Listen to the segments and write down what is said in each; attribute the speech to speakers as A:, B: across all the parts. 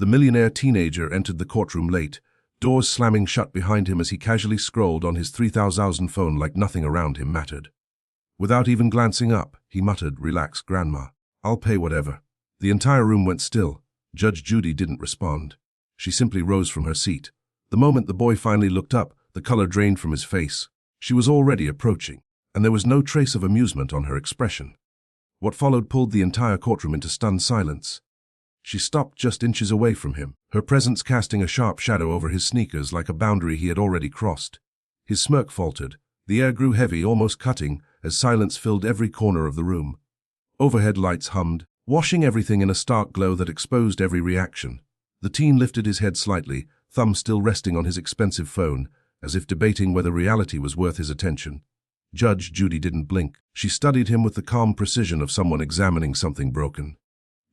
A: The millionaire teenager entered the courtroom late, doors slamming shut behind him as he casually scrolled on his 3000 phone like nothing around him mattered. Without even glancing up, he muttered, "Relax, Grandma. I'll pay whatever." The entire room went still. Judge Judy didn't respond. She simply rose from her seat. The moment the boy finally looked up, the color drained from his face. She was already approaching, and there was no trace of amusement on her expression. What followed pulled the entire courtroom into stunned silence. She stopped just inches away from him, her presence casting a sharp shadow over his sneakers like a boundary he had already crossed. His smirk faltered. The air grew heavy, almost cutting, as silence filled every corner of the room. Overhead lights hummed, washing everything in a stark glow that exposed every reaction. The teen lifted his head slightly, thumb still resting on his expensive phone, as if debating whether reality was worth his attention. Judge Judy didn't blink. She studied him with the calm precision of someone examining something broken.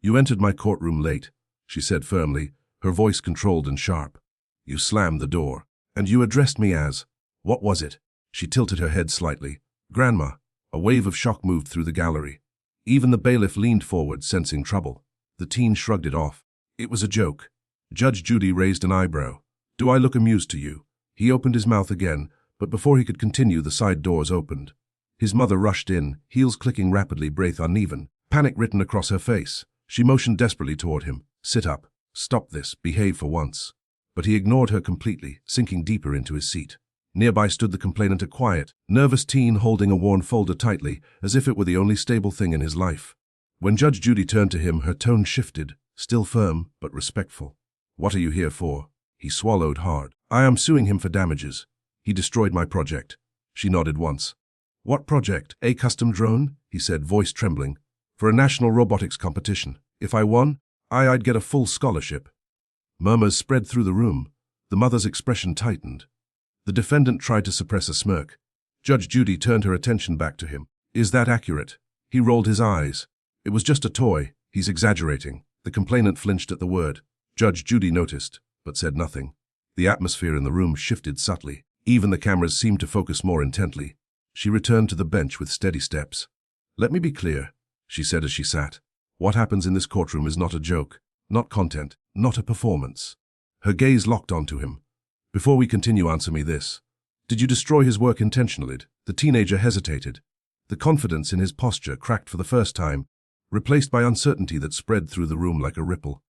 A: "You entered my courtroom late," she said firmly, her voice controlled and sharp. "You slammed the door, and you addressed me as, what was it?" She tilted her head slightly. "Grandma." A wave of shock moved through the gallery. Even the bailiff leaned forward, sensing trouble. The teen shrugged it off. It was a joke. Judge Judy raised an eyebrow. "Do I look amused to you?" He opened his mouth again, but before he could continue, the side doors opened. His mother rushed in, heels clicking rapidly, breath uneven, panic written across her face. She motioned desperately toward him. "Sit up. Stop this. Behave for once." But he ignored her completely, sinking deeper into his seat. Nearby stood the complainant, a quiet, nervous teen holding a worn folder tightly, as if it were the only stable thing in his life. When Judge Judy turned to him, her tone shifted, still firm, but respectful. "What are you here for?" He swallowed hard. "I am suing him for damages. He destroyed my project." She nodded once. "What project?" "A custom drone," he said, voice trembling. "For a national robotics competition. If I won, I'd get a full scholarship." Murmurs spread through the room. The mother's expression tightened. The defendant tried to suppress a smirk. Judge Judy turned her attention back to him. "Is that accurate?" He rolled his eyes. "It was just a toy. He's exaggerating." The complainant flinched at the word. Judge Judy noticed, but said nothing. The atmosphere in the room shifted subtly. Even the cameras seemed to focus more intently. She returned to the bench with steady steps. "Let me be clear," she said as she sat. "What happens in this courtroom is not a joke, not content, not a performance." Her gaze locked onto him. "Before we continue, answer me this. Did you destroy his work intentionally?" The teenager hesitated. The confidence in his posture cracked for the first time, replaced by uncertainty that spread through the room like a ripple.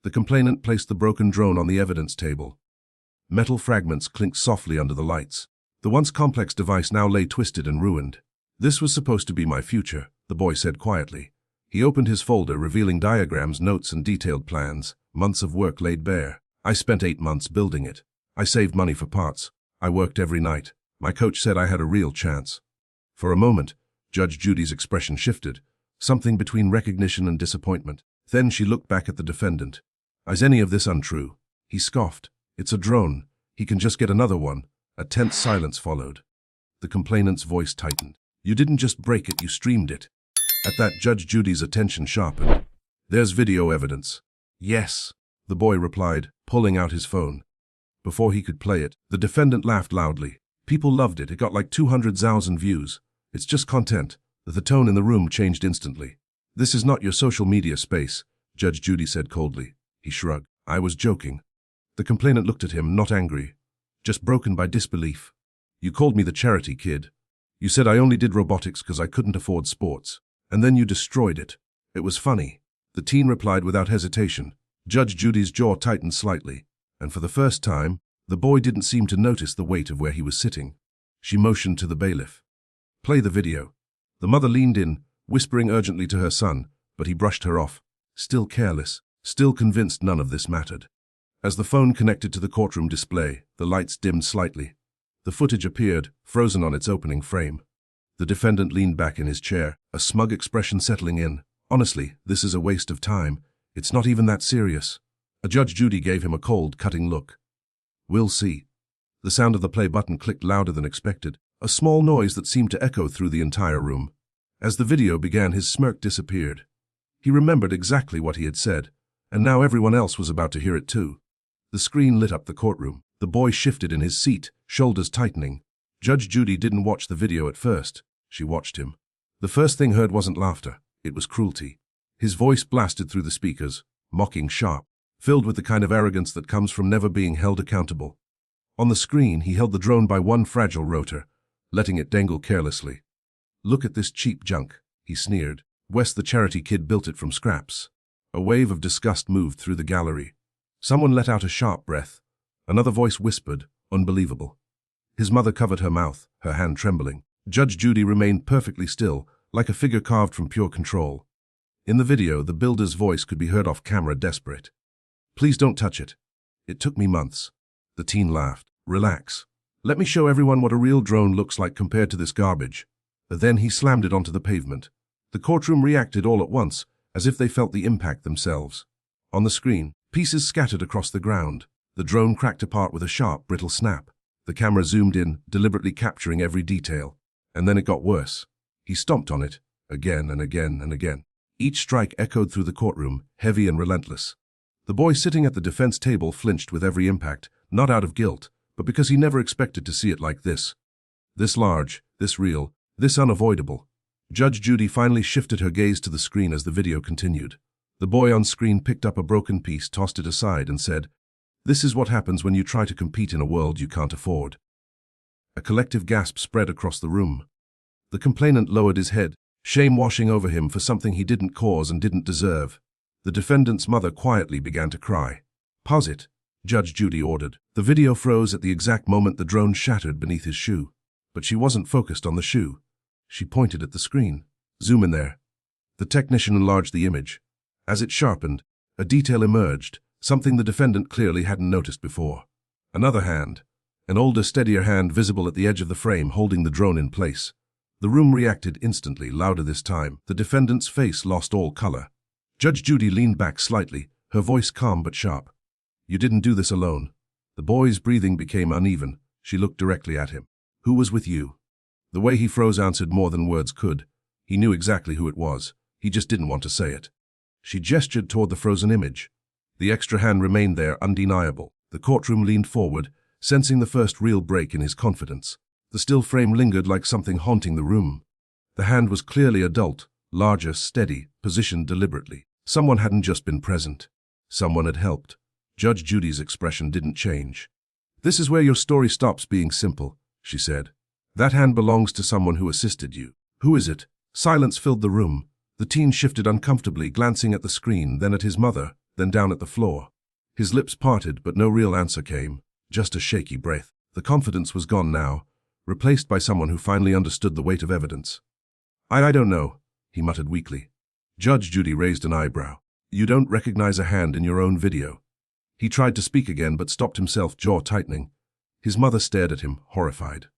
A: The complainant placed the broken drone on the evidence table. Metal fragments clinked softly under the lights. The once complex device now lay twisted and ruined. "This was supposed to be my future," the boy said quietly. He opened his folder, revealing diagrams, notes, and detailed plans, months of work laid bare. "I spent 8 months building it. I saved money for parts. I worked every night. My coach said I had a real chance." For a moment, Judge Judy's expression shifted, something between recognition and disappointment. Then she looked back at the defendant. "Is any of this untrue?" He scoffed. "It's a drone. He can just get another one." A tense silence followed. The complainant's voice tightened. "You didn't just break it, you streamed it." At that, Judge Judy's attention sharpened. "There's video evidence." "Yes," the boy replied, pulling out his phone. Before he could play it, the defendant laughed loudly. "People loved it. It got like 200,000 views. It's just content." The tone in the room changed instantly. "This is not your social media space," Judge Judy said coldly. He shrugged. "I was joking." The complainant looked at him, not angry, just broken by disbelief. "You called me the charity kid. You said I only did robotics because I couldn't afford sports. And then you destroyed it. It was funny." The teen replied without hesitation. Judge Judy's jaw tightened slightly, and for the first time, the boy didn't seem to notice the weight of where he was sitting. She motioned to the bailiff. "Play the video." The mother leaned in, whispering urgently to her son, but he brushed her off, still careless, still convinced none of this mattered. As the phone connected to the courtroom display, the lights dimmed slightly. The footage appeared, frozen on its opening frame. The defendant leaned back in his chair, a smug expression settling in. "Honestly, this is a waste of time. It's not even that serious." Judge Judy gave him a cold, cutting look. "We'll see." The sound of the play button clicked louder than expected, a small noise that seemed to echo through the entire room. As the video began, his smirk disappeared. He remembered exactly what he had said, and now everyone else was about to hear it too. The screen lit up the courtroom. The boy shifted in his seat, shoulders tightening. Judge Judy didn't watch the video at first. She watched him. The first thing heard wasn't laughter. It was cruelty. His voice blasted through the speakers, mocking, sharp. filled with the kind of arrogance that comes from never being held accountable. On the screen, he held the drone by one fragile rotor, letting it dangle carelessly. "Look at this cheap junk," he sneered. "Wes the charity kid built it from scraps." A wave of disgust moved through the gallery. Someone let out a sharp breath. Another voice whispered, "Unbelievable." His mother covered her mouth, her hand trembling. Judge Judy remained perfectly still, like a figure carved from pure control. In the video, the builder's voice could be heard off camera, desperate. "Please don't touch it. It took me months." The teen laughed. "Relax. Let me show everyone what a real drone looks like compared to this garbage." Then he slammed it onto the pavement. The courtroom reacted all at once, as if they felt the impact themselves. On the screen, pieces scattered across the ground. The drone cracked apart with a sharp, brittle snap. The camera zoomed in, deliberately capturing every detail. And then it got worse. He stomped on it, again and again and again. Each strike echoed through the courtroom, heavy and relentless. The boy sitting at the defense table flinched with every impact, not out of guilt, but because he never expected to see it like this. This large, this real, this unavoidable. Judge Judy finally shifted her gaze to the screen as the video continued. The boy on screen picked up a broken piece, tossed it aside, and said, "This is what happens when you try to compete in a world you can't afford." A collective gasp spread across the room. The complainant lowered his head, shame washing over him for something he didn't cause and didn't deserve. The defendant's mother quietly began to cry. "Pause it," Judge Judy ordered. The video froze at the exact moment the drone shattered beneath his shoe. But she wasn't focused on the shoe. She pointed at the screen. "Zoom in there." The technician enlarged the image. As it sharpened, a detail emerged, something the defendant clearly hadn't noticed before. Another hand. An older, steadier hand visible at the edge of the frame, holding the drone in place. The room reacted instantly, louder this time. The defendant's face lost all color. Judge Judy leaned back slightly, her voice calm but sharp. "You didn't do this alone." The boy's breathing became uneven. She looked directly at him. "Who was with you?" The way he froze answered more than words could. He knew exactly who it was. He just didn't want to say it. She gestured toward the frozen image. The extra hand remained there, undeniable. The courtroom leaned forward, sensing the first real break in his confidence. The still frame lingered like something haunting the room. The hand was clearly adult, larger, steady, positioned deliberately. Someone hadn't just been present. Someone had helped. Judge Judy's expression didn't change. "This is where your story stops being simple," she said. "That hand belongs to someone who assisted you. Who is it?" Silence filled the room. The teen shifted uncomfortably, glancing at the screen, then at his mother, then down at the floor. His lips parted, but no real answer came, just a shaky breath. The confidence was gone now, replaced by someone who finally understood the weight of evidence. I don't know," he muttered weakly. Judge Judy raised an eyebrow. "You don't recognize a hand in your own video?" He tried to speak again, but stopped himself, jaw tightening. His mother stared at him, horrified.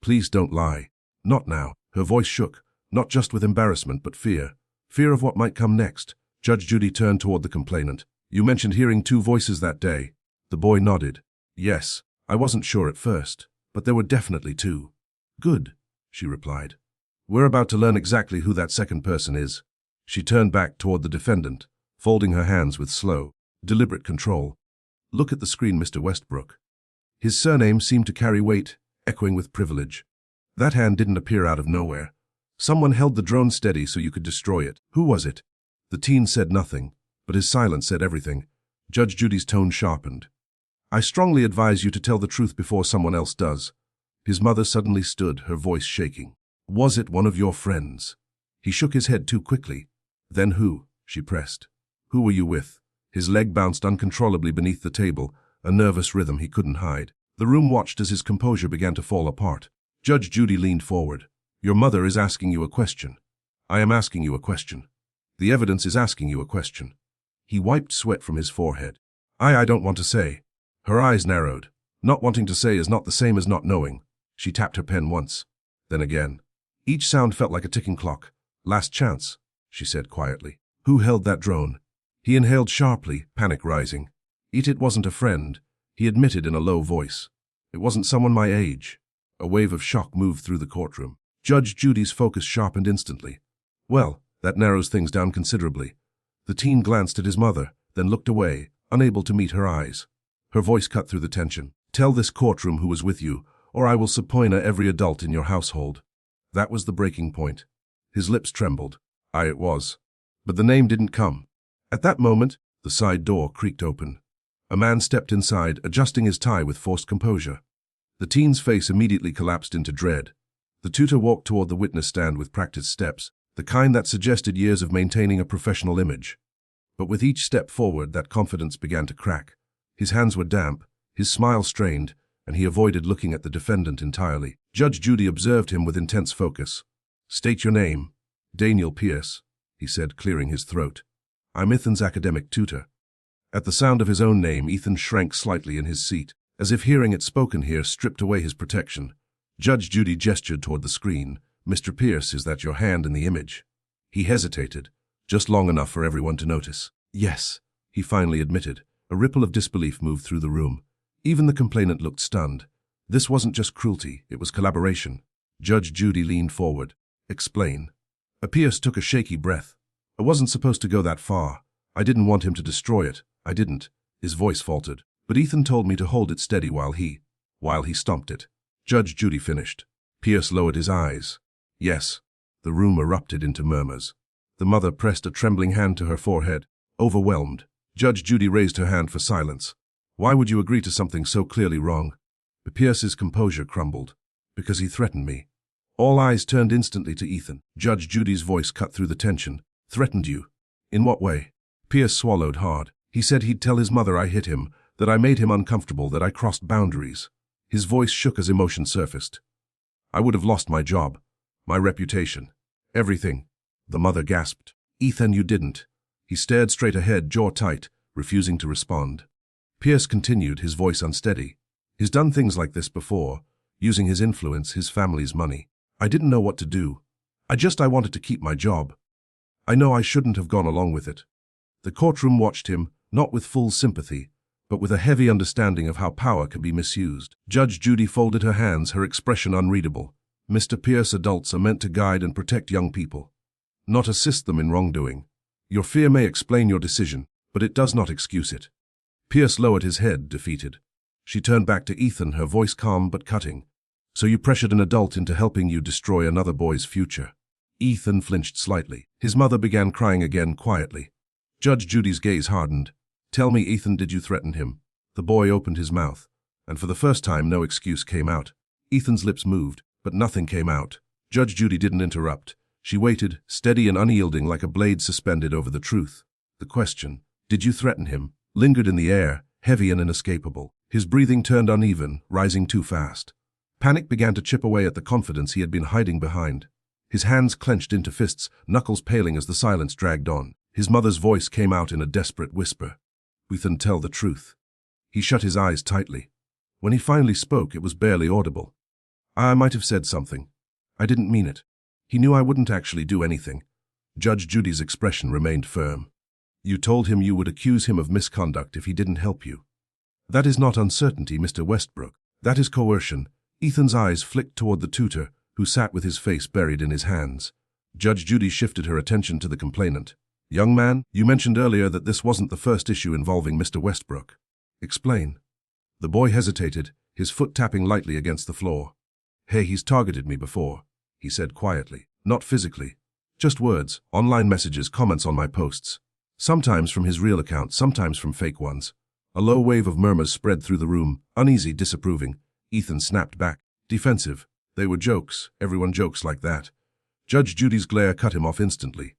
A: "Please don't lie." "Not now." Her voice shook, not just with embarrassment, but fear. Fear of what might come next. Judge Judy turned toward the complainant. "You mentioned hearing two voices that day." The boy nodded. "Yes, I wasn't sure at first, but there were definitely two." "Good," she replied. "We're about to learn exactly who that second person is." She turned back toward the defendant, folding her hands with slow, deliberate control. "Look at the screen, Mr. Westbrook." His surname seemed to carry weight, echoing with privilege. That hand didn't appear out of nowhere. Someone held the drone steady so you could destroy it. Who was it? The teen said nothing, but his silence said everything. Judge Judy's tone sharpened. "I strongly advise you to tell the truth before someone else does." His mother suddenly stood, her voice shaking. "Was it one of your friends?" He shook his head too quickly. "Then who?" she pressed. "Who were you with?" His leg bounced uncontrollably beneath the table, a nervous rhythm he couldn't hide. The room watched as his composure began to fall apart. Judge Judy leaned forward. "Your mother is asking you a question." "I am asking you a question." "The evidence is asking you a question." He wiped sweat from his forehead. I don't want to say." Her eyes narrowed. Not wanting to say is not the same as not knowing. She tapped her pen once, then again. Each sound felt like a ticking clock. "Last chance," she said quietly. "Who held that drone?" He inhaled sharply, panic rising. It wasn't a friend, he admitted in a low voice. "It wasn't someone my age." A wave of shock moved through the courtroom. Judge Judy's focus sharpened instantly. "Well, that narrows things down considerably." The teen glanced at his mother, then looked away, unable to meet her eyes. Her voice cut through the tension. "Tell this courtroom who was with you, or I will subpoena every adult in your household." That was the breaking point. His lips trembled. It was. But the name didn't come. At that moment, The side door creaked open. A man stepped inside, adjusting his tie with forced composure. The teen's face immediately collapsed into dread. The tutor walked toward the witness stand with practiced steps, the kind that suggested years of maintaining a professional image. But with each step forward, that confidence began to crack. His hands were damp, his smile strained, and he avoided looking at the defendant entirely. Judge Judy observed him with intense focus. "State your name." "Daniel Pierce," he said, clearing his throat. "I'm Ethan's academic tutor." At the sound of his own name, Ethan shrank slightly in his seat, as if hearing it spoken here stripped away his protection. Judge Judy gestured toward the screen. "Mr. Pierce, is that your hand in the image?" He hesitated, just long enough for everyone to notice. "Yes," he finally admitted. A ripple of disbelief moved through the room. Even the complainant looked stunned. This wasn't just cruelty, it was collaboration. Judge Judy leaned forward. "Explain." Pierce took a shaky breath. "I wasn't supposed to go that far. I didn't want him to destroy it. I didn't." His voice faltered. "But Ethan told me to hold it steady while he stomped it." Judge Judy finished. Pierce lowered his eyes. "Yes." The room erupted into murmurs. The mother pressed a trembling hand to her forehead, overwhelmed. Judge Judy raised her hand for silence. "Why would you agree to something so clearly wrong?" Pierce's composure crumbled. "Because he threatened me." All eyes turned instantly to Ethan. Judge Judy's voice cut through the tension. "Threatened you? In what way?" Pierce swallowed hard. "He said he'd tell his mother I hit him, that I made him uncomfortable, that I crossed boundaries." His voice shook as emotion surfaced. "I would have lost my job, my reputation, everything." The mother gasped. "Ethan, you didn't." He stared straight ahead, jaw tight, refusing to respond. Pierce continued, his voice unsteady. "He's done things like this before, using his influence, his family's money. I didn't know what to do. I wanted to keep my job. I know I shouldn't have gone along with it." The courtroom watched him, not with full sympathy, but with a heavy understanding of how power can be misused. Judge Judy folded her hands, her expression unreadable. "Mr. Pierce, adults are meant to guide and protect young people, not assist them in wrongdoing. Your fear may explain your decision, but it does not excuse it." Pierce lowered his head, defeated. She turned back to Ethan, her voice calm but cutting. "So you pressured an adult into helping you destroy another boy's future?" Ethan flinched slightly. His mother began crying again quietly. Judge Judy's gaze hardened. "Tell me, Ethan, did you threaten him?" The boy opened his mouth, and for the first time no excuse came out. Ethan's lips moved, but nothing came out. Judge Judy didn't interrupt. She waited, steady and unyielding, like a blade suspended over the truth. The question, "Did you threaten him?" lingered in the air, heavy and inescapable. His breathing turned uneven, rising too fast. Panic began to chip away at the confidence he had been hiding behind. His hands clenched into fists, knuckles paling as the silence dragged on. His mother's voice came out in a desperate whisper. "Ethan, tell the truth." He shut his eyes tightly. When he finally spoke, it was barely audible. "I might have said something. I didn't mean it. He knew I wouldn't actually do anything." Judge Judy's expression remained firm. "You told him you would accuse him of misconduct if he didn't help you." "That is not uncertainty, Mr. Westbrook. That is coercion." Ethan's eyes flicked toward the tutor, who sat with his face buried in his hands. Judge Judy shifted her attention to the complainant. "Young man, you mentioned earlier that this wasn't the first issue involving Mr. Westbrook. Explain." The boy hesitated, his foot tapping lightly against the floor. "Hey, he's targeted me before," he said quietly. "Not physically. Just words, online messages, comments on my posts. Sometimes from his real account, sometimes from fake ones." A low wave of murmurs spread through the room, uneasy, disapproving. Ethan snapped back, defensive. They were jokes. Everyone jokes like that. Judge Judy's glare cut him off instantly.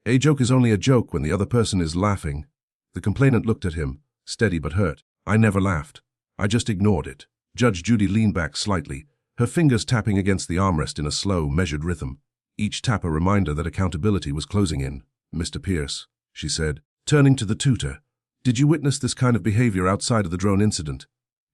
A: "A joke is only a joke when the other person is laughing." The complainant looked at him, steady but hurt. "I never laughed. I just ignored it." Judge Judy leaned back slightly, her fingers tapping against the armrest in a slow, measured rhythm. Each tap a reminder that accountability was closing in. "Mr. Pierce," she said, turning to the tutor, "did you witness this kind of behavior outside of the drone incident?"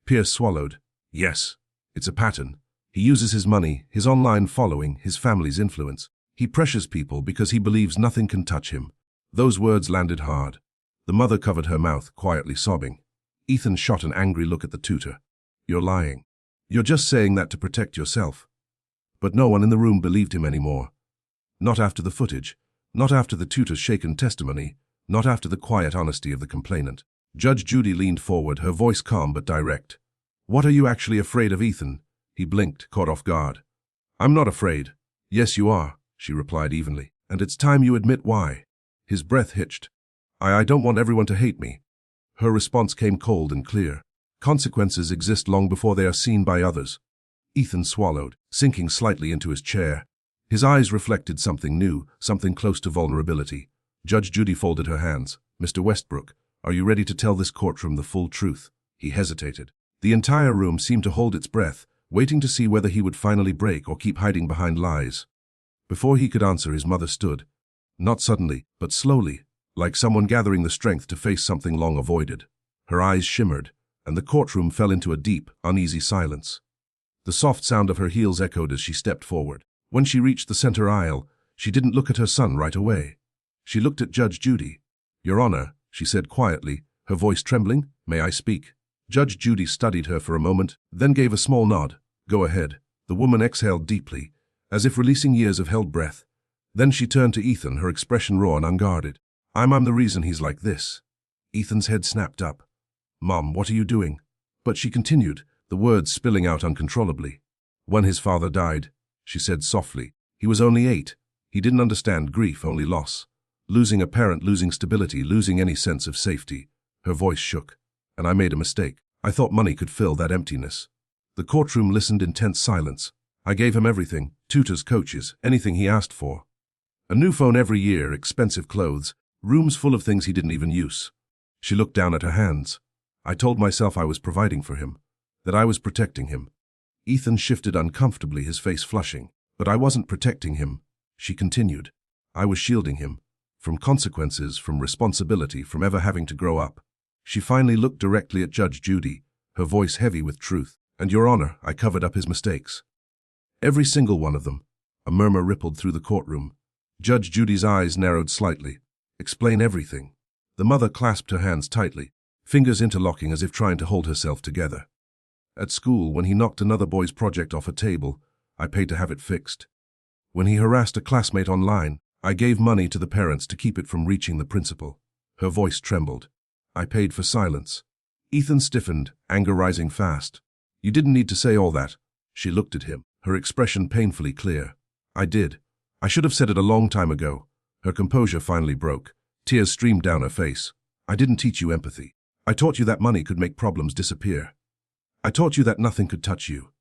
A: Pierce swallowed. "Yes. It's a pattern. He uses his money, his online following, his family's influence. He pressures people because he believes nothing can touch him." Those words landed hard. The mother covered her mouth, quietly sobbing. Ethan shot an angry look at the tutor. "You're lying. You're just saying that to protect yourself." But no one in the room believed him anymore. Not after the footage, not after the tutor's shaken testimony, not after the quiet honesty of the complainant. Judge Judy leaned forward, her voice calm but direct. "What are you actually afraid of, Ethan?" He blinked, caught off guard. "I'm not afraid." "Yes, you are," she replied evenly. "And it's time you admit why." His breath hitched. I don't want everyone to hate me." Her response came cold and clear. Consequences exist long before they are seen by others. Ethan swallowed, sinking slightly into his chair. His eyes reflected something new, something close to vulnerability. Judge Judy folded her hands. "Mr. Westbrook, are you ready to tell this courtroom the full truth?" He hesitated. The entire room seemed to hold its breath, waiting to see whether he would finally break or keep hiding behind lies. Before he could answer, his mother stood. Not suddenly, but slowly, like someone gathering the strength to face something long avoided. Her eyes shimmered, and the courtroom fell into a deep, uneasy silence. The soft sound of her heels echoed as she stepped forward. When she reached the center aisle, she didn't look at her son right away. She looked at Judge Judy. "Your Honor," she said quietly, her voice trembling, "may I speak?" Judge Judy studied her for a moment, then gave a small nod. "Go ahead." The woman exhaled deeply, as if releasing years of held breath. Then she turned to Ethan, her expression raw and unguarded. I'm the reason he's like this." Ethan's head snapped up. "Mom, what are you doing?" But she continued, the words spilling out uncontrollably. "When his father died," she said softly, "he was only 8. He didn't understand grief, only loss. Losing a parent, losing stability, losing any sense of safety." Her voice shook. "And I made a mistake. I thought money could fill that emptiness." The courtroom listened in tense silence. "I gave him everything, tutors, coaches, anything he asked for. A new phone every year, expensive clothes, rooms full of things he didn't even use." She looked down at her hands. "I told myself I was providing for him, that I was protecting him." Ethan shifted uncomfortably, his face flushing. "But I wasn't protecting him," she continued. "I was shielding him. From consequences, from responsibility, from ever having to grow up." She finally looked directly at Judge Judy, her voice heavy with truth. "And Your Honor, I covered up his mistakes. Every single one of them." A murmur rippled through the courtroom. Judge Judy's eyes narrowed slightly. "Explain everything." The mother clasped her hands tightly, fingers interlocking as if trying to hold herself together. "At school, when he knocked another boy's project off a table, I paid to have it fixed. When he harassed a classmate online, I gave money to the parents to keep it from reaching the principal." Her voice trembled. "I paid for silence." Ethan stiffened, anger rising fast. "You didn't need to say all that." She looked at him, her expression painfully clear. "I did. I should have said it a long time ago." Her composure finally broke. Tears streamed down her face. "I didn't teach you empathy. I taught you that money could make problems disappear. I taught you that nothing could touch you."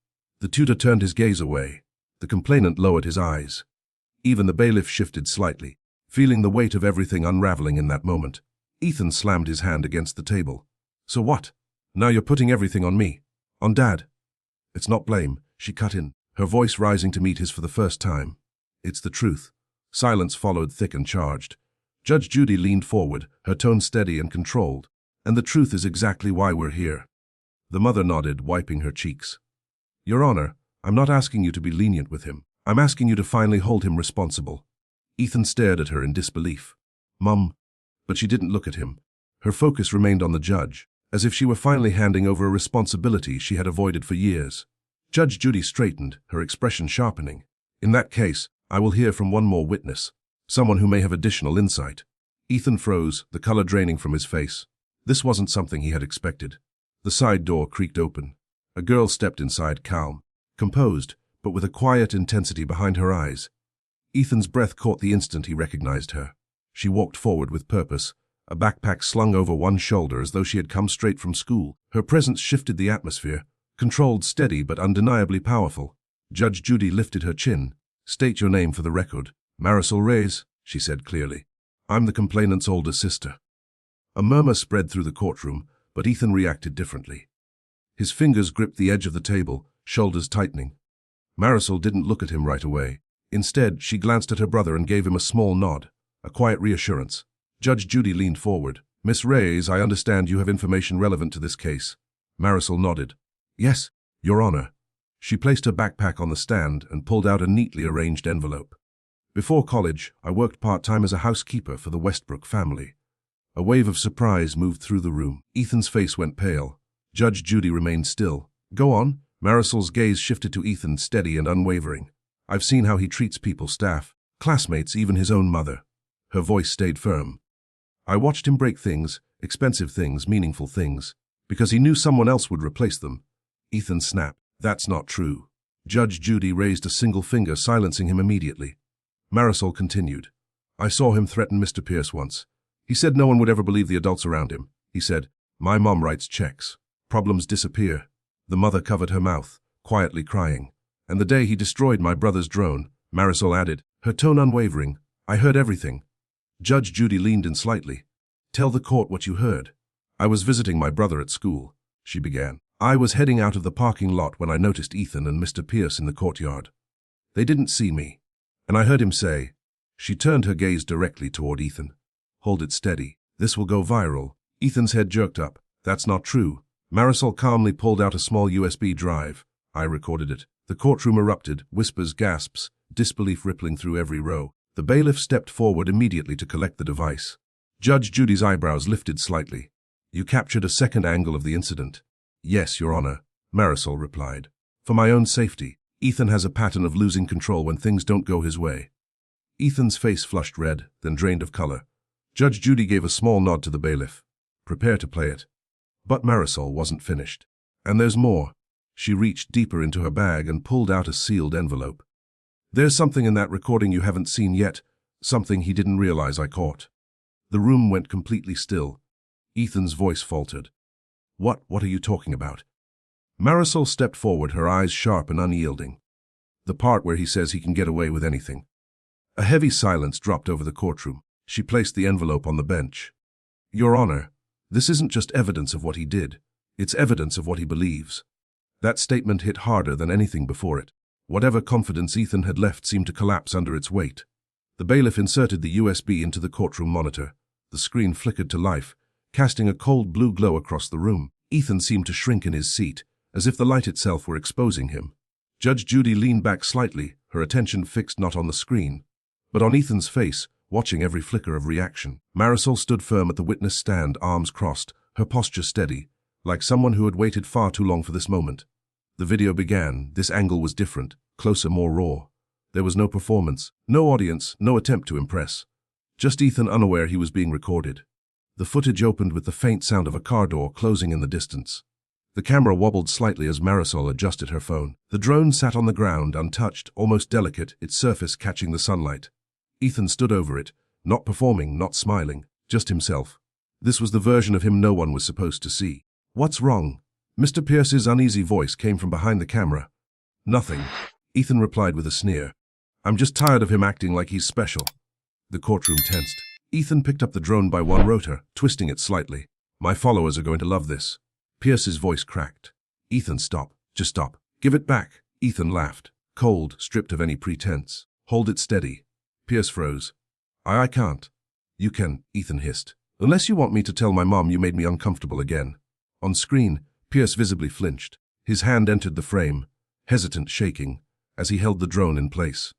A: The tutor turned his gaze away. The complainant lowered his eyes. Even the bailiff shifted slightly, feeling the weight of everything unraveling in that moment. Ethan slammed his hand against the table. "So what? Now you're putting everything on me. On Dad." "It's not blame," she cut in, her voice rising to meet his for the first time. "It's the truth." Silence followed, thick and charged. Judge Judy leaned forward, her tone steady and controlled. "And the truth is exactly why we're here." The mother nodded, wiping her cheeks. "Your Honor, I'm not asking you to be lenient with him. I'm asking you to finally hold him responsible." Ethan stared at her in disbelief. "Mum." But she didn't look at him. Her focus remained on the judge, as if she were finally handing over a responsibility she had avoided for years. Judge Judy straightened, her expression sharpening. "In that case, I will hear from one more witness, someone who may have additional insight." Ethan froze, the color draining from his face. This wasn't something he had expected. The side door creaked open. A girl stepped inside, calm, composed, but with a quiet intensity behind her eyes. Ethan's breath caught the instant he recognized her. She walked forward with purpose, a backpack slung over one shoulder as though she had come straight from school. Her presence shifted the atmosphere, controlled, steady, but undeniably powerful. Judge Judy lifted her chin. "State your name for the record." "Marisol Reyes," she said clearly. "I'm the complainant's older sister." A murmur spread through the courtroom, but Ethan reacted differently. His fingers gripped the edge of the table, shoulders tightening. Marisol didn't look at him right away. Instead, she glanced at her brother and gave him a small nod, a quiet reassurance. Judge Judy leaned forward. "Miss Reyes, I understand you have information relevant to this case." Marisol nodded. "Yes, Your Honor." She placed her backpack on the stand and pulled out a neatly arranged envelope. "Before college, I worked part-time as a housekeeper for the Westbrook family." A wave of surprise moved through the room. Ethan's face went pale. Judge Judy remained still. "Go on." Marisol's gaze shifted to Ethan, steady and unwavering. "I've seen how he treats people, staff, classmates, even his own mother." Her voice stayed firm. "I watched him break things, expensive things, meaningful things, because he knew someone else would replace them." Ethan snapped. "That's not true." Judge Judy raised a single finger, silencing him immediately. Marisol continued. "I saw him threaten Mr. Pierce once, He said no one would ever believe the adults around him. He said, "My mom writes checks. Problems disappear." The mother covered her mouth, quietly crying. "And the day he destroyed my brother's drone," Marisol added, her tone unwavering, "I heard everything." Judge Judy leaned in slightly. "Tell the court what you heard." "I was visiting my brother at school," she began. "I was heading out of the parking lot when I noticed Ethan and Mr. Pierce in the courtyard. They didn't see me. And I heard him say," she turned her gaze directly toward Ethan, "Hold it steady. This will go viral." Ethan's head jerked up. "That's not true." Marisol calmly pulled out a small USB drive. "I recorded it." The courtroom erupted, whispers, gasps, disbelief rippling through every row. The bailiff stepped forward immediately to collect the device. Judge Judy's eyebrows lifted slightly. "You captured a second angle of the incident." "Yes, Your Honor," Marisol replied. "For my own safety. Ethan has a pattern of losing control when things don't go his way." Ethan's face flushed red, then drained of color. Judge Judy gave a small nod to the bailiff. "Prepare to play it." But Marisol wasn't finished. "And there's more." She reached deeper into her bag and pulled out a sealed envelope. "There's something in that recording you haven't seen yet, something he didn't realize I caught." The room went completely still. Ethan's voice faltered. What are you talking about?" Marisol stepped forward, her eyes sharp and unyielding. "The part where he says he can get away with anything." A heavy silence dropped over the courtroom. She placed the envelope on the bench. "Your Honor, this isn't just evidence of what he did. It's evidence of what he believes." That statement hit harder than anything before it. Whatever confidence Ethan had left seemed to collapse under its weight. The bailiff inserted the USB into the courtroom monitor. The screen flickered to life, casting a cold blue glow across the room. Ethan seemed to shrink in his seat, as if the light itself were exposing him. Judge Judy leaned back slightly, her attention fixed not on the screen, but on Ethan's face, watching every flicker of reaction. Marisol stood firm at the witness stand, arms crossed, her posture steady, like someone who had waited far too long for this moment. The video began. This angle was different, closer, more raw. There was no performance, no audience, no attempt to impress. Just Ethan unaware he was being recorded. The footage opened with the faint sound of a car door closing in the distance. The camera wobbled slightly as Marisol adjusted her phone. The drone sat on the ground, untouched, almost delicate, its surface catching the sunlight. Ethan stood over it, not performing, not smiling, just himself. This was the version of him no one was supposed to see. "What's wrong?" Mr. Pierce's uneasy voice came from behind the camera. "Nothing," Ethan replied with a sneer. "I'm just tired of him acting like he's special." The courtroom tensed. Ethan picked up the drone by one rotor, twisting it slightly. "My followers are going to love this." Pierce's voice cracked. "Ethan, stop. Just stop. Give it back." Ethan laughed, cold, stripped of any pretense. "Hold it steady." Pierce froze. I can't." "You can," Ethan hissed. "Unless you want me to tell my mom you made me uncomfortable again." On screen, Pierce visibly flinched. His hand entered the frame, hesitant, shaking, as he held the drone in place.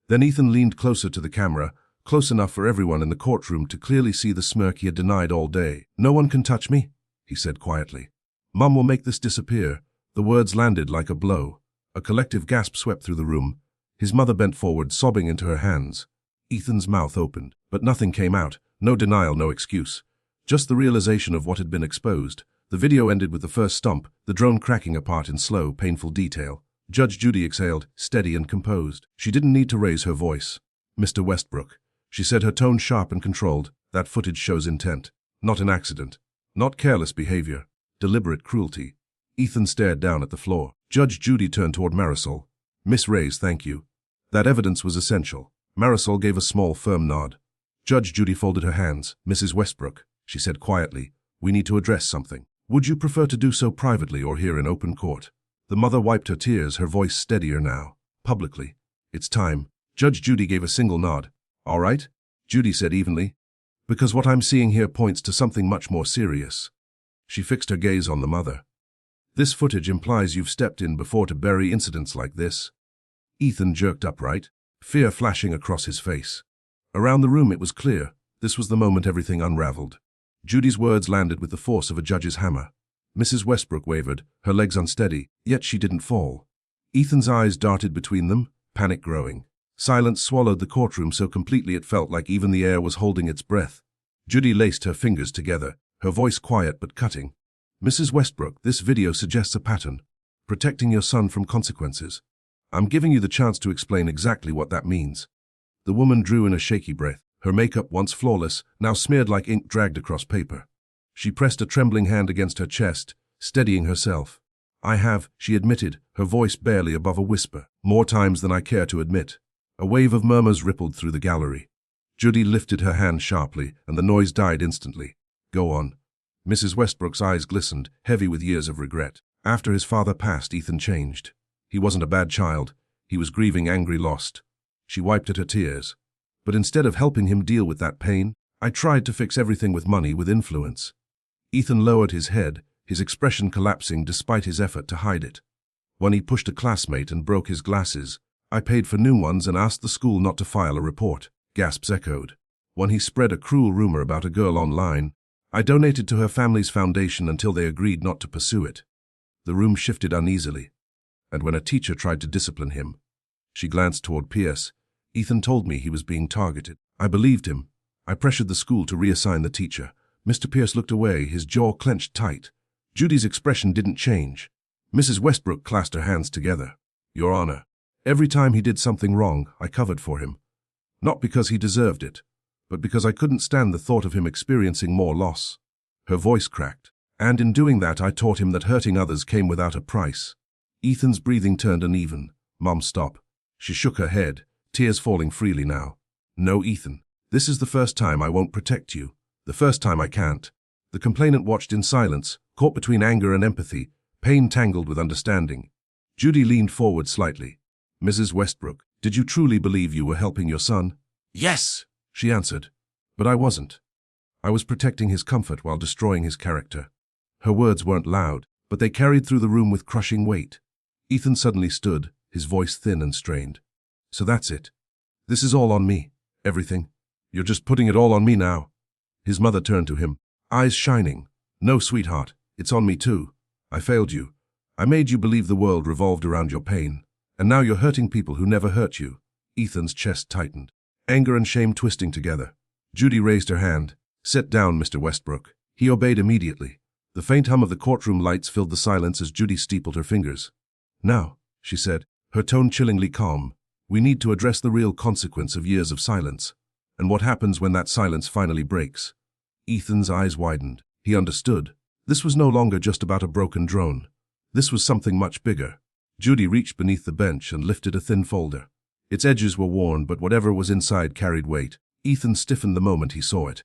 A: Then Ethan leaned closer to the camera, close enough for everyone in the courtroom to clearly see the smirk he had denied all day. "No one can touch me," he said quietly. "Mom will make this disappear." The words landed like a blow. A collective gasp swept through the room. His mother bent forward, sobbing into her hands. Ethan's mouth opened, but nothing came out. No denial, no excuse. Just the realization of what had been exposed. The video ended with the first stump, the drone cracking apart in slow, painful detail. Judge Judy exhaled, steady and composed. She didn't need to raise her voice. "Mr. Westbrook," she said, her tone sharp and controlled, "that footage shows intent. Not an accident. Not careless behavior. Deliberate cruelty." Ethan stared down at the floor. Judge Judy turned toward Marisol. "Miss Reyes, thank you. That evidence was essential." Marisol gave a small, firm nod. Judge Judy folded her hands. "Mrs. Westbrook," she said quietly, "we need to address something. Would you prefer to do so privately or here in open court?" The mother wiped her tears, her voice steadier now. "Publicly. It's time." Judge Judy gave a single nod. "All right," Judy said evenly, "because what I'm seeing here points to something much more serious." She fixed her gaze on the mother. "This footage implies you've stepped in before to bury incidents like this." Ethan jerked upright, fear flashing across his face. Around the room it was clear. This was the moment everything unraveled. Judy's words landed with the force of a judge's hammer. Mrs. Westbrook wavered, her legs unsteady, yet she didn't fall. Ethan's eyes darted between them, panic growing. Silence swallowed the courtroom so completely it felt like even the air was holding its breath. Judy laced her fingers together, her voice quiet but cutting. "Mrs. Westbrook, this video suggests a pattern. Protecting your son from consequences. I'm giving you the chance to explain exactly what that means." The woman drew in a shaky breath. Her makeup, once flawless, now smeared like ink dragged across paper. She pressed a trembling hand against her chest, steadying herself. "I have," she admitted, her voice barely above a whisper. "More times than I care to admit." A wave of murmurs rippled through the gallery. Judy lifted her hand sharply, and the noise died instantly. "Go on." Mrs. Westbrook's eyes glistened, heavy with years of regret. After his father passed, Ethan changed. He wasn't a bad child. He was grieving, angry, lost. She wiped at her tears. "But instead of helping him deal with that pain, I tried to fix everything with money, with influence." Ethan lowered his head, his expression collapsing despite his effort to hide it. "When he pushed a classmate and broke his glasses, I paid for new ones and asked the school not to file a report." Gasps echoed. "When he spread a cruel rumor about a girl online, I donated to her family's foundation until they agreed not to pursue it." The room shifted uneasily. "And when a teacher tried to discipline him," she glanced toward Pierce, "Ethan told me he was being targeted. I believed him. I pressured the school to reassign the teacher." Mr. Pierce looked away, his jaw clenched tight. Judy's expression didn't change. Mrs. Westbrook clasped her hands together. "Your Honor, every time he did something wrong, I covered for him. Not because he deserved it, but because I couldn't stand the thought of him experiencing more loss." Her voice cracked. "And in doing that, I taught him that hurting others came without a price." Ethan's breathing turned uneven. "Mom, stop." She shook her head, tears falling freely now. "No, Ethan. This is the first time I won't protect you. The first time I can't." The complainant watched in silence, caught between anger and empathy, pain tangled with understanding. Judy leaned forward slightly. "Mrs. Westbrook, did you truly believe you were helping your son?" "Yes," she answered. "But I wasn't. I was protecting his comfort while destroying his character." Her words weren't loud, but they carried through the room with crushing weight. Ethan suddenly stood, his voice thin and strained. "So that's it. This is all on me. Everything. You're just putting it all on me now." His mother turned to him, eyes shining. "No, sweetheart, it's on me too. I failed you. I made you believe the world revolved around your pain. And now you're hurting people who never hurt you." Ethan's chest tightened, anger and shame twisting together. Judy raised her hand. "Sit down, Mr. Westbrook." He obeyed immediately. The faint hum of the courtroom lights filled the silence as Judy steepled her fingers. "Now," she said, her tone chillingly calm, "we need to address the real consequence of years of silence. And what happens when that silence finally breaks?" Ethan's eyes widened. He understood. This was no longer just about a broken drone. This was something much bigger. Judy reached beneath the bench and lifted a thin folder. Its edges were worn, but whatever was inside carried weight. Ethan stiffened the moment he saw it.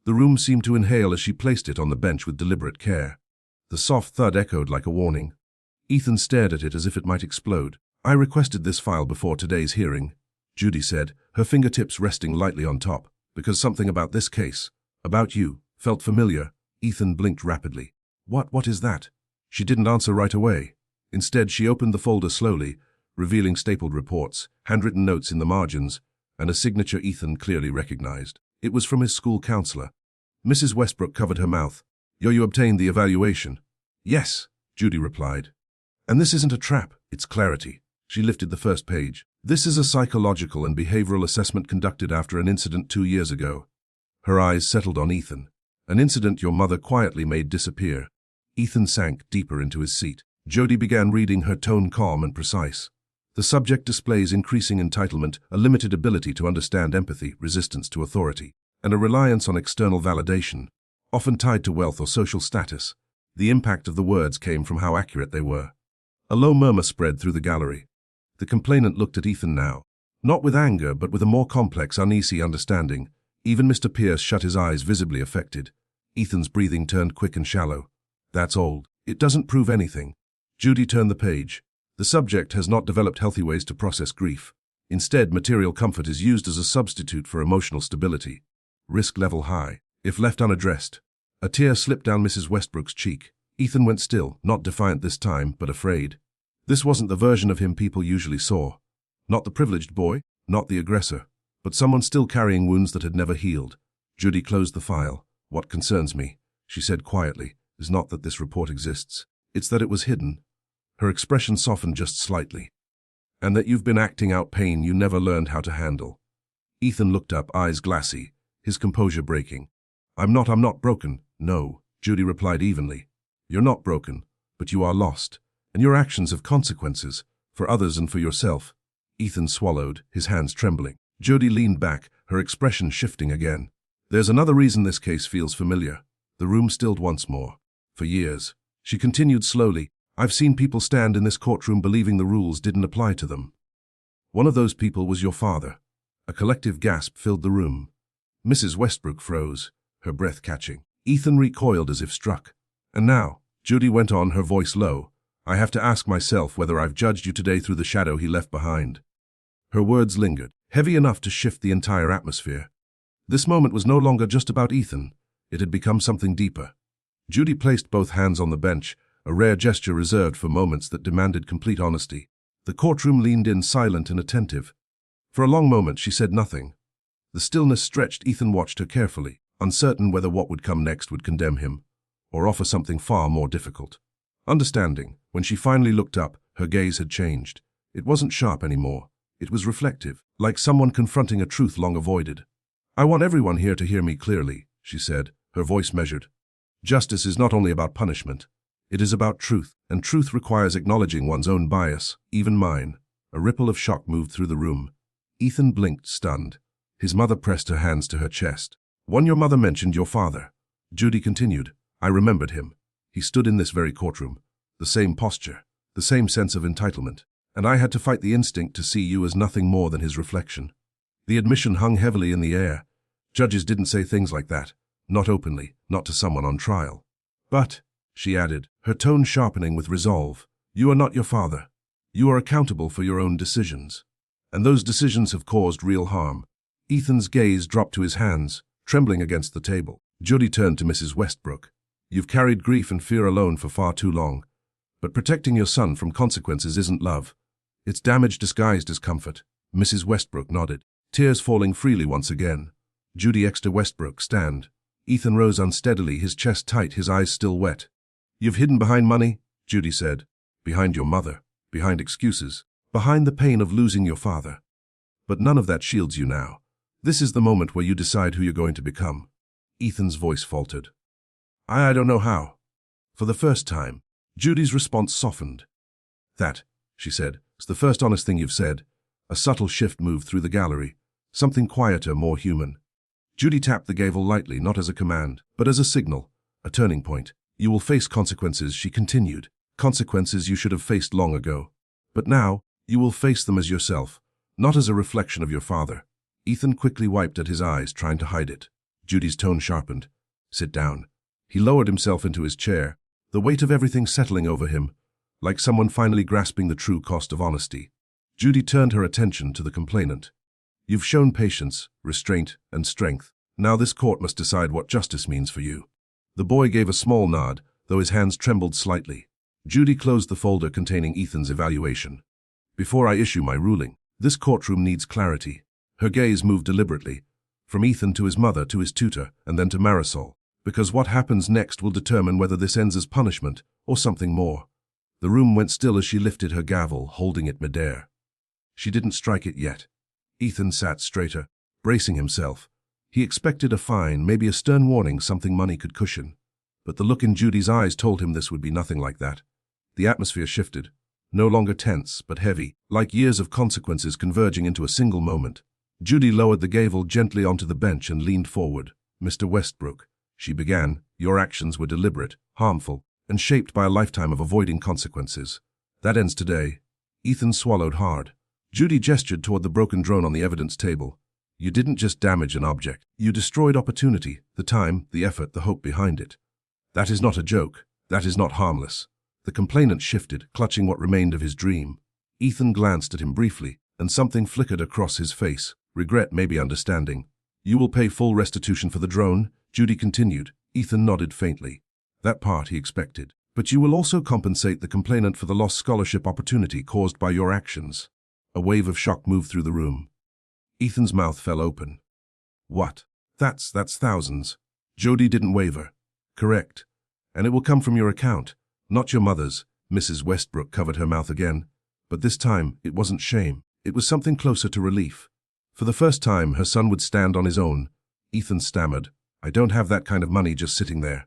A: The room seemed to inhale as she placed it on the bench with deliberate care. The soft thud echoed like a warning. Ethan stared at it as if it might explode. "I requested this file before today's hearing," Judy said, her fingertips resting lightly on top, "because something about this case, about you, felt familiar." Ethan blinked rapidly. What is that?" She didn't answer right away. Instead, she opened the folder slowly, revealing stapled reports, handwritten notes in the margins, and a signature Ethan clearly recognized. It was from his school counselor. Mrs. Westbrook covered her mouth. "You obtained the evaluation?" "Yes," Judy replied. "And this isn't a trap, it's clarity." She lifted the first page. "This is a psychological and behavioral assessment conducted after an incident 2 years ago." Her eyes settled on Ethan. "An incident your mother quietly made disappear." Ethan sank deeper into his seat. Judy began reading, her tone calm and precise. "The subject displays increasing entitlement, a limited ability to understand empathy, resistance to authority, and a reliance on external validation, often tied to wealth or social status." The impact of the words came from how accurate they were. A low murmur spread through the gallery. The complainant looked at Ethan now, not with anger but with a more complex, uneasy understanding. Even Mr. Pierce shut his eyes, visibly affected. Ethan's breathing turned quick and shallow. "That's old. It doesn't prove anything." Judy turned the page. "The subject has not developed healthy ways to process grief. Instead, material comfort is used as a substitute for emotional stability. Risk level high, if left unaddressed." A tear slipped down Mrs. Westbrook's cheek. Ethan went still, not defiant this time, but afraid. This wasn't the version of him people usually saw. Not the privileged boy, not the aggressor, but someone still carrying wounds that had never healed. Judy closed the file. "What concerns me," she said quietly, "is not that this report exists. It's that it was hidden." Her expression softened just slightly. "And that you've been acting out pain you never learned how to handle." Ethan looked up, eyes glassy, his composure breaking. I'm not broken." "No," Judy replied evenly. "You're not broken, but you are lost, and your actions have consequences, for others and for yourself." Ethan swallowed, his hands trembling. Judy leaned back, her expression shifting again. There's another reason this case feels familiar. The room stilled once more. For years, she continued slowly, I've seen people stand in this courtroom believing the rules didn't apply to them. One of those people was your father. A collective gasp filled the room. Mrs. Westbrook froze, her breath catching. Ethan recoiled as if struck. And now, Judy went on, her voice low, I have to ask myself whether I've judged you today through the shadow he left behind. Her words lingered, heavy enough to shift the entire atmosphere. This moment was no longer just about Ethan. It had become something deeper. Judy placed both hands on the bench, a rare gesture reserved for moments that demanded complete honesty. The courtroom leaned in, silent and attentive. For a long moment she said nothing. The stillness stretched. Ethan watched her carefully, uncertain whether what would come next would condemn him, or offer something far more difficult. Understanding, when she finally looked up, her gaze had changed. It wasn't sharp anymore. It was reflective, like someone confronting a truth long avoided. I want everyone here to hear me clearly, she said, her voice measured. Justice is not only about punishment. It is about truth, and truth requires acknowledging one's own bias, even mine. A ripple of shock moved through the room. Ethan blinked, stunned. His mother pressed her hands to her chest. When your mother mentioned your father, Judy continued, I remembered him. He stood in this very courtroom. The same posture, the same sense of entitlement. And I had to fight the instinct to see you as nothing more than his reflection. The admission hung heavily in the air. Judges didn't say things like that. Not openly, not to someone on trial. But, she added, her tone sharpening with resolve, you are not your father. You are accountable for your own decisions. And those decisions have caused real harm. Ethan's gaze dropped to his hands, trembling against the table. Judy turned to Mrs. Westbrook. You've carried grief and fear alone for far too long. But protecting your son from consequences isn't love. It's damage disguised as comfort. Mrs. Westbrook nodded, tears falling freely once again. Judy Exeter Westbrook, stand. Ethan rose unsteadily, his chest tight, his eyes still wet. You've hidden behind money, Judy said. Behind your mother. Behind excuses. Behind the pain of losing your father. But none of that shields you now. This is the moment where you decide who you're going to become. Ethan's voice faltered. I don't know how. For the first time, Judy's response softened. That, she said, is the first honest thing you've said. A subtle shift moved through the gallery. Something quieter, more human. Judy tapped the gavel lightly, not as a command, but as a signal, a turning point. You will face consequences, she continued. Consequences you should have faced long ago. But now, you will face them as yourself, not as a reflection of your father. Ethan quickly wiped at his eyes, trying to hide it. Judy's tone sharpened. Sit down. He lowered himself into his chair, the weight of everything settling over him, like someone finally grasping the true cost of honesty. Judy turned her attention to the complainant. You've shown patience, restraint, and strength. Now this court must decide what justice means for you. The boy gave a small nod, though his hands trembled slightly. Judy closed the folder containing Ethan's evaluation. Before I issue my ruling, this courtroom needs clarity. Her gaze moved deliberately, from Ethan to his mother to his tutor, and then to Marisol, because what happens next will determine whether this ends as punishment or something more. The room went still as she lifted her gavel, holding it midair. She didn't strike it yet. Ethan sat straighter, bracing himself. He expected a fine, maybe a stern warning, something money could cushion. But the look in Judy's eyes told him this would be nothing like that. The atmosphere shifted, no longer tense, but heavy, like years of consequences converging into a single moment. Judy lowered the gavel gently onto the bench and leaned forward. Mr. Westbrook, she began, your actions were deliberate, harmful, and shaped by a lifetime of avoiding consequences. That ends today. Ethan swallowed hard. Judy gestured toward the broken drone on the evidence table. You didn't just damage an object. You destroyed opportunity, the time, the effort, the hope behind it. That is not a joke. That is not harmless. The complainant shifted, clutching what remained of his dream. Ethan glanced at him briefly, and something flickered across his face. Regret, maybe understanding. You will pay full restitution for the drone, Judy continued. Ethan nodded faintly. That part he expected. But you will also compensate the complainant for the lost scholarship opportunity caused by your actions. A wave of shock moved through the room. Ethan's mouth fell open. What? That's thousands. Judy didn't waver. Correct. And it will come from your account, not your mother's. Mrs. Westbrook covered her mouth again. But this time, it wasn't shame. It was something closer to relief. For the first time, her son would stand on his own. Ethan stammered. I don't have that kind of money just sitting there.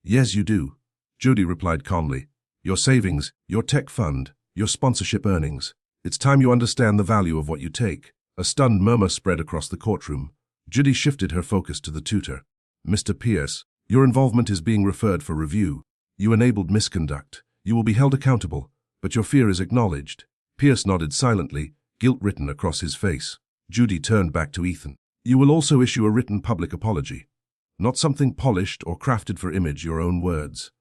A: Yes, you do. Judy replied calmly. Your savings, your tech fund, your sponsorship earnings. It's time you understand the value of what you take. A stunned murmur spread across the courtroom. Judy shifted her focus to the tutor. Mr. Pierce, your involvement is being referred for review. You enabled misconduct. You will be held accountable, but your fear is acknowledged. Pierce nodded silently, guilt written across his face. Judy turned back to Ethan. You will also issue a written public apology. Not something polished or crafted for image, your own words.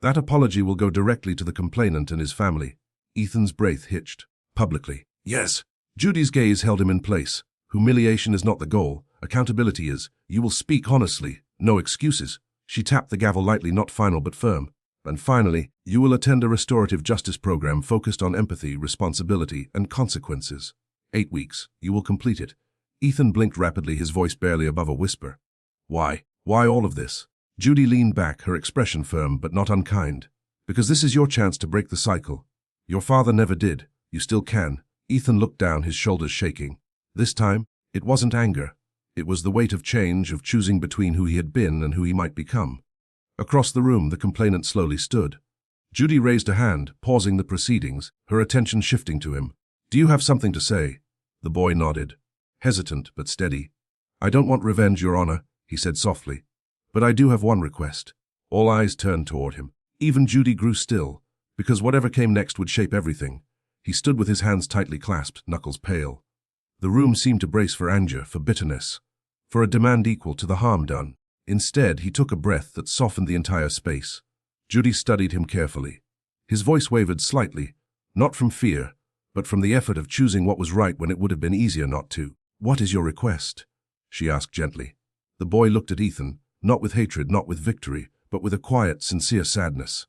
A: That apology will go directly to the complainant and his family. Ethan's breath hitched. Publicly. Yes. Judy's gaze held him in place. Humiliation is not the goal. Accountability is. You will speak honestly. No excuses. She tapped the gavel lightly, not final but firm. And finally, you will attend a restorative justice program focused on empathy, responsibility, and consequences. 8 weeks. You will complete it. Ethan blinked rapidly, his voice barely above a whisper. Why? Why all of this? Judy leaned back, her expression firm but not unkind. Because this is your chance to break the cycle. Your father never did. You still can. Ethan looked down, his shoulders shaking. This time, it wasn't anger. It was the weight of change, of choosing between who he had been and who he might become. Across the room, the complainant slowly stood. Judy raised a hand, pausing the proceedings, her attention shifting to him. Do you have something to say? The boy nodded. Hesitant but steady. I don't want revenge, Your Honor, he said softly. But I do have one request. All eyes turned toward him. Even Judy grew still, because whatever came next would shape everything. He stood with his hands tightly clasped, knuckles pale. The room seemed to brace for anger, for bitterness, for a demand equal to the harm done. Instead, he took a breath that softened the entire space. Judy studied him carefully. His voice wavered slightly, not from fear, but from the effort of choosing what was right when it would have been easier not to. What is your request? She asked gently. The boy looked at Ethan, not with hatred, not with victory, but with a quiet, sincere sadness.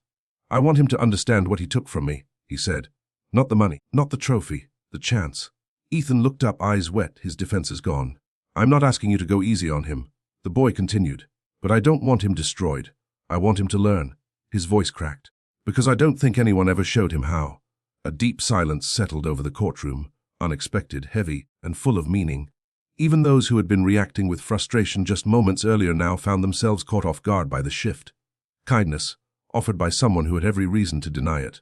A: I want him to understand what he took from me, he said. Not the money, not the trophy, the chance. Ethan looked up, eyes wet, his defenses gone. I'm not asking you to go easy on him, the boy continued. But I don't want him destroyed. I want him to learn. His voice cracked. Because I don't think anyone ever showed him how. A deep silence settled over the courtroom, unexpected, heavy, and full of meaning. Even those who had been reacting with frustration just moments earlier now found themselves caught off guard by the shift. Kindness, offered by someone who had every reason to deny it.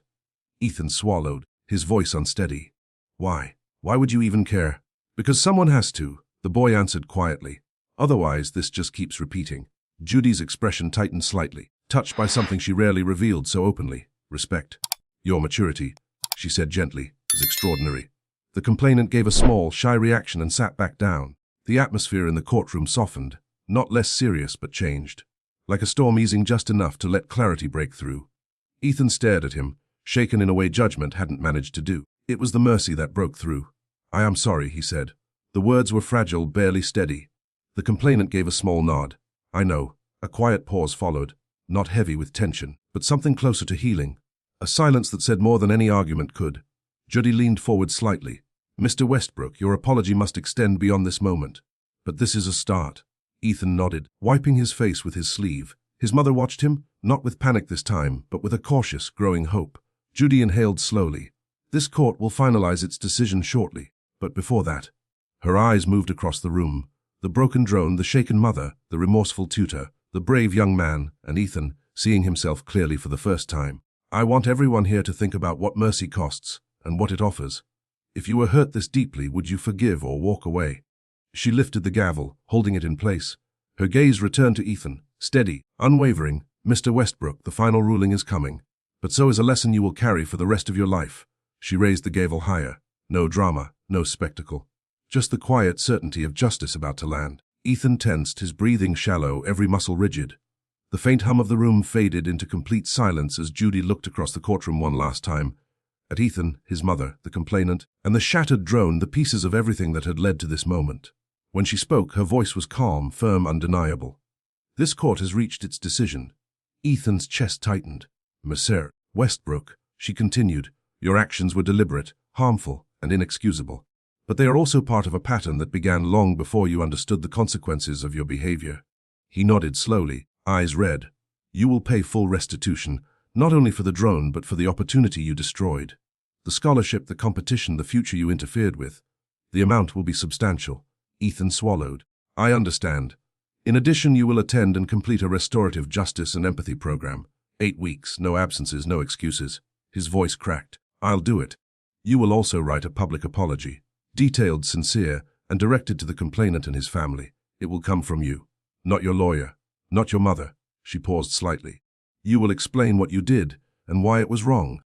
A: Ethan swallowed, his voice unsteady. Why? Why would you even care? Because someone has to, the boy answered quietly. Otherwise, this just keeps repeating. Judy's expression tightened slightly, touched by something she rarely revealed so openly. Respect. Your maturity, she said gently, is extraordinary. The complainant gave a small, shy reaction and sat back down. The atmosphere in the courtroom softened, not less serious but changed. Like a storm easing just enough to let clarity break through. Ethan stared at him, shaken in a way judgment hadn't managed to do. It was the mercy that broke through. I am sorry, he said. The words were fragile, barely steady. The complainant gave a small nod. I know. A quiet pause followed, not heavy with tension, but something closer to healing. A silence that said more than any argument could. Judy leaned forward slightly. Mr. Westbrook, your apology must extend beyond this moment. But this is a start. Ethan nodded, wiping his face with his sleeve. His mother watched him, not with panic this time, but with a cautious, growing hope. Judy inhaled slowly. This court will finalize its decision shortly, but before that. Her eyes moved across the room. The broken drone, the shaken mother, the remorseful tutor, the brave young man, and Ethan, seeing himself clearly for the first time. I want everyone here to think about what mercy costs, and what it offers. If you were hurt this deeply, would you forgive or walk away? She lifted the gavel, holding it in place. Her gaze returned to Ethan, steady, unwavering. Mr. Westbrook, the final ruling is coming. But so is a lesson you will carry for the rest of your life. She raised the gavel higher. No drama, no spectacle. Just the quiet certainty of justice about to land. Ethan tensed, his breathing shallow, every muscle rigid. The faint hum of the room faded into complete silence as Judy looked across the courtroom one last time. At Ethan, his mother, the complainant, and the shattered drone, the pieces of everything that had led to this moment. When she spoke, her voice was calm, firm, undeniable. This court has reached its decision. Ethan's chest tightened. Mr. Westbrook, she continued, your actions were deliberate, harmful, and inexcusable. But they are also part of a pattern that began long before you understood the consequences of your behavior. He nodded slowly, eyes red. You will pay full restitution, not only for the drone but for the opportunity you destroyed. The scholarship, the competition, the future you interfered with. The amount will be substantial. Ethan swallowed. I understand. In addition, you will attend and complete a restorative justice and empathy program. 8 weeks, no absences, no excuses. His voice cracked. I'll do it. You will also write a public apology. Detailed, sincere, and directed to the complainant and his family. It will come from you, not your lawyer, not your mother. She paused slightly. You will explain what you did and why it was wrong.